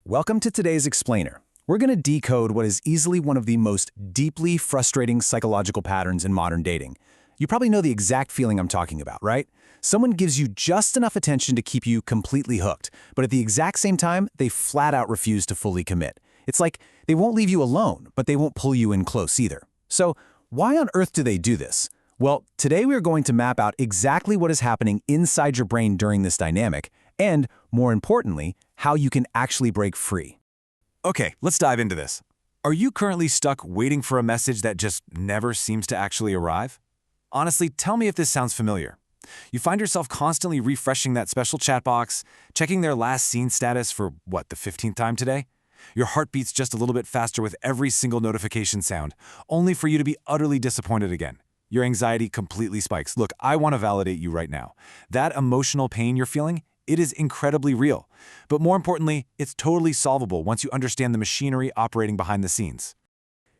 Welcome to today's Explainer. We're going to decode what is easily one of the most deeply frustrating psychological patterns in modern dating. You probably know the exact feeling I'm talking about, right? Someone gives you just enough attention to keep you completely hooked, but at the exact same time, they flat out refuse to fully commit. It's like they won't leave you alone, but they won't pull you in close either. So, why on earth do they do this? Well, today we're going to map out exactly what is happening inside your brain during this dynamic, and, more importantly, how you can actually break free. Okay, let's dive into this. Are you currently stuck waiting for a message that just never seems to actually arrive? Honestly, tell me if this sounds familiar. You find yourself constantly refreshing that special chat box, checking their last seen status for, the 15th time today? Your heart beats just a little bit faster with every single notification sound, only for you to be utterly disappointed again. Your anxiety completely spikes. Look, I want to validate you right now. That emotional pain you're feeling, it is incredibly real. But more importantly, it's totally solvable once you understand the machinery operating behind the scenes.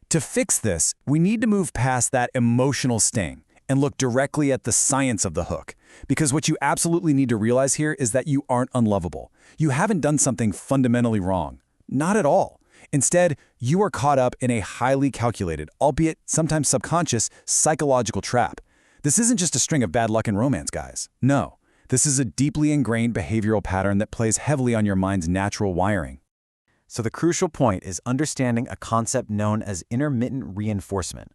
To fix this, we need to move past that emotional sting and look directly at the science of the hook. Because what you absolutely need to realize here is that you aren't unlovable. You haven't done something fundamentally wrong. Not at all. Instead, you are caught up in a highly calculated, albeit sometimes subconscious, psychological trap. This isn't just a string of bad luck in romance, guys. No, this is a deeply ingrained behavioral pattern that plays heavily on your mind's natural wiring. So the crucial point is understanding a concept known as intermittent reinforcement.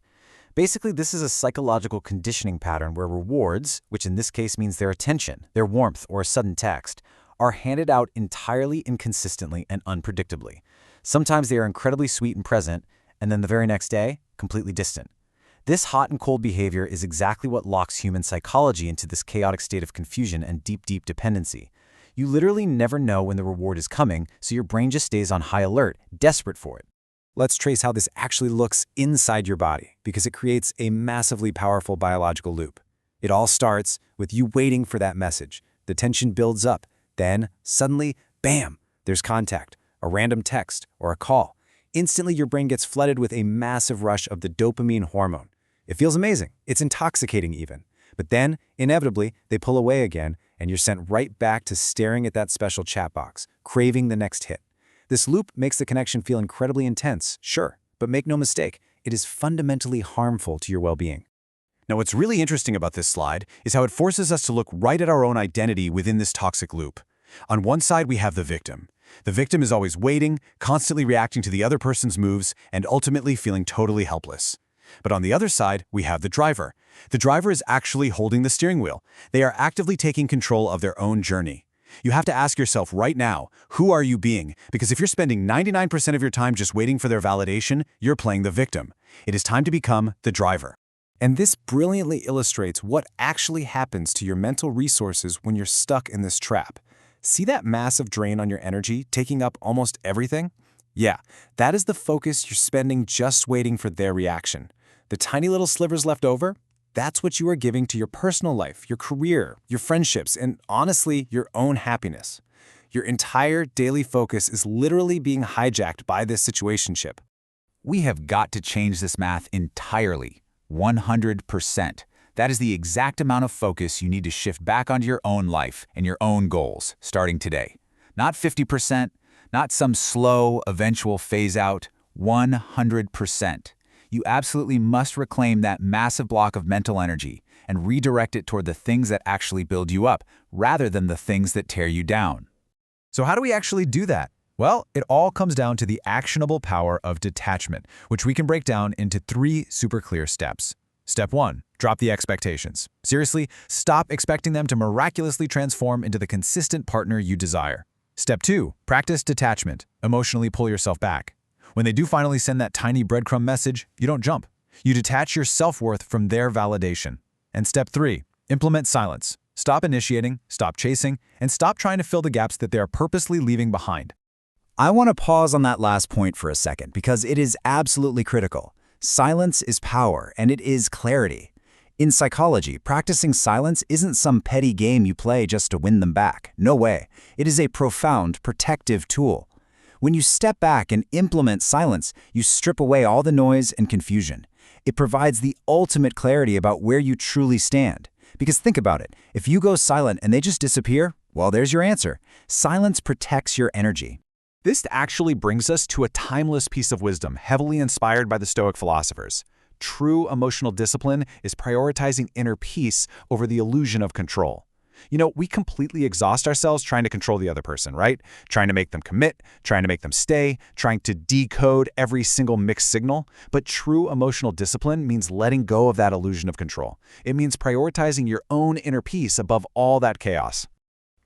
Basically, this is a psychological conditioning pattern where rewards, which in this case means their attention, their warmth, or a sudden text, are handed out entirely inconsistently and unpredictably. Sometimes they are incredibly sweet and present, and then the very next day, completely distant. This hot and cold behavior is exactly what locks human psychology into this chaotic state of confusion and deep dependency. You literally never know when the reward is coming, so your brain just stays on high alert, desperate for it. Let's trace how this actually looks inside your body, because it creates a massively powerful biological loop. It all starts with you waiting for that message. The tension builds up. Then, suddenly, bam, there's contact, a random text, or a call. Instantly, your brain gets flooded with a massive rush of the dopamine hormone. It feels amazing. It's intoxicating even. But then, inevitably, they pull away again, and you're sent right back to staring at that special chat box, craving the next hit. This loop makes the connection feel incredibly intense, sure, but make no mistake, it is fundamentally harmful to your well-being. Now, what's really interesting about this slide is how it forces us to look right at our own identity within this toxic loop. On one side, we have the victim. The victim is always waiting, constantly reacting to the other person's moves, and ultimately feeling totally helpless. But on the other side, we have the driver. The driver is actually holding the steering wheel. They are actively taking control of their own journey. You have to ask yourself right now, who are you being? Because if you're spending 99% of your time just waiting for their validation, you're playing the victim. It is time to become the driver. And this brilliantly illustrates what actually happens to your mental resources when you're stuck in this trap. See that massive drain on your energy, taking up almost everything? Yeah, that is the focus you're spending just waiting for their reaction. The tiny little slivers left over, that's what you are giving to your personal life, your career, your friendships, and honestly, your own happiness. Your entire daily focus is literally being hijacked by this situationship. We have got to change this math entirely. 100%. That is the exact amount of focus you need to shift back onto your own life and your own goals, starting today. Not 50%, not some slow, eventual phase out. 100%. You absolutely must reclaim that massive block of mental energy and redirect it toward the things that actually build you up, rather than the things that tear you down. So how do we actually do that? Well, it all comes down to the actionable power of detachment, which we can break down into 3 super clear steps. Step 1, drop the expectations. Seriously, stop expecting them to miraculously transform into the consistent partner you desire. Step 2, practice detachment. Emotionally pull yourself back. When they do finally send that tiny breadcrumb message, you don't jump. You detach your self-worth from their validation. And step 3, implement silence. Stop initiating, stop chasing, and stop trying to fill the gaps that they are purposely leaving behind. I want to pause on that last point for a second because it is absolutely critical. Silence is power, and it is clarity. In psychology, practicing silence isn't some petty game you play just to win them back. No way. It is a profound, protective tool. When you step back and implement silence, you strip away all the noise and confusion. It provides the ultimate clarity about where you truly stand. Because think about it, if you go silent and they just disappear, well, there's your answer. Silence protects your energy. This actually brings us to a timeless piece of wisdom heavily inspired by the Stoic philosophers. True emotional discipline is prioritizing inner peace over the illusion of control. We completely exhaust ourselves trying to control the other person, right? Trying to make them commit, trying to make them stay, trying to decode every single mixed signal. But true emotional discipline means letting go of that illusion of control. It means prioritizing your own inner peace above all that chaos.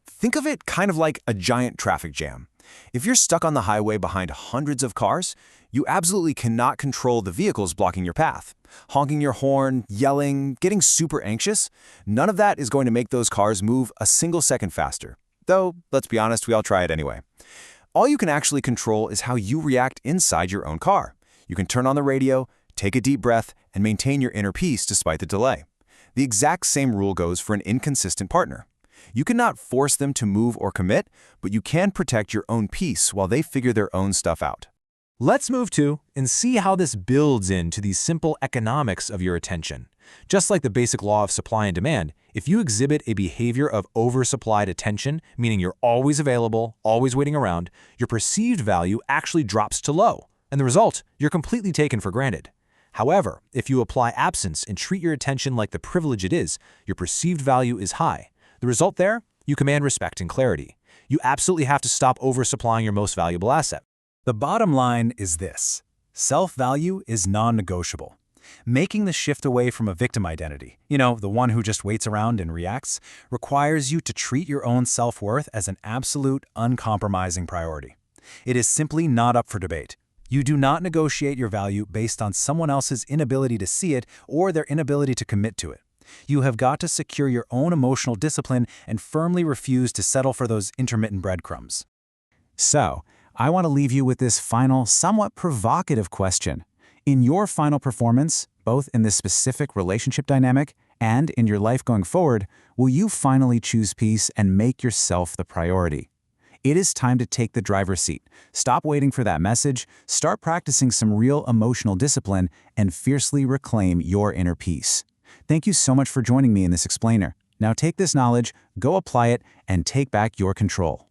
Think of it kind of like a giant traffic jam. If you're stuck on the highway behind hundreds of cars, you absolutely cannot control the vehicles blocking your path. Honking your horn, yelling, getting super anxious, none of that is going to make those cars move a single second faster. Though, let's be honest, we all try it anyway. All you can actually control is how you react inside your own car. You can turn on the radio, take a deep breath, and maintain your inner peace despite the delay. The exact same rule goes for an inconsistent partner. You cannot force them to move or commit, but you can protect your own peace while they figure their own stuff out. Let's move to and see how this builds into the simple economics of your attention. Just like the basic law of supply and demand, if you exhibit a behavior of oversupplied attention, meaning you're always available, always waiting around, your perceived value actually drops to low, and the result, you're completely taken for granted. However, if you apply absence and treat your attention like the privilege it is, your perceived value is high. The result there? You command respect and clarity. You absolutely have to stop oversupplying your most valuable asset. The bottom line is this: self-value is non-negotiable. Making the shift away from a victim identity, the one who just waits around and reacts, requires you to treat your own self-worth as an absolute, uncompromising priority. It is simply not up for debate. You do not negotiate your value based on someone else's inability to see it or their inability to commit to it. You have got to secure your own emotional discipline and firmly refuse to settle for those intermittent breadcrumbs. So, I want to leave you with this final, somewhat provocative question. In your final performance, both in this specific relationship dynamic and in your life going forward, will you finally choose peace and make yourself the priority? It is time to take the driver's seat. Stop waiting for that message, start practicing some real emotional discipline, and fiercely reclaim your inner peace. Thank you so much for joining me in this explainer. Now take this knowledge, go apply it, and take back your control.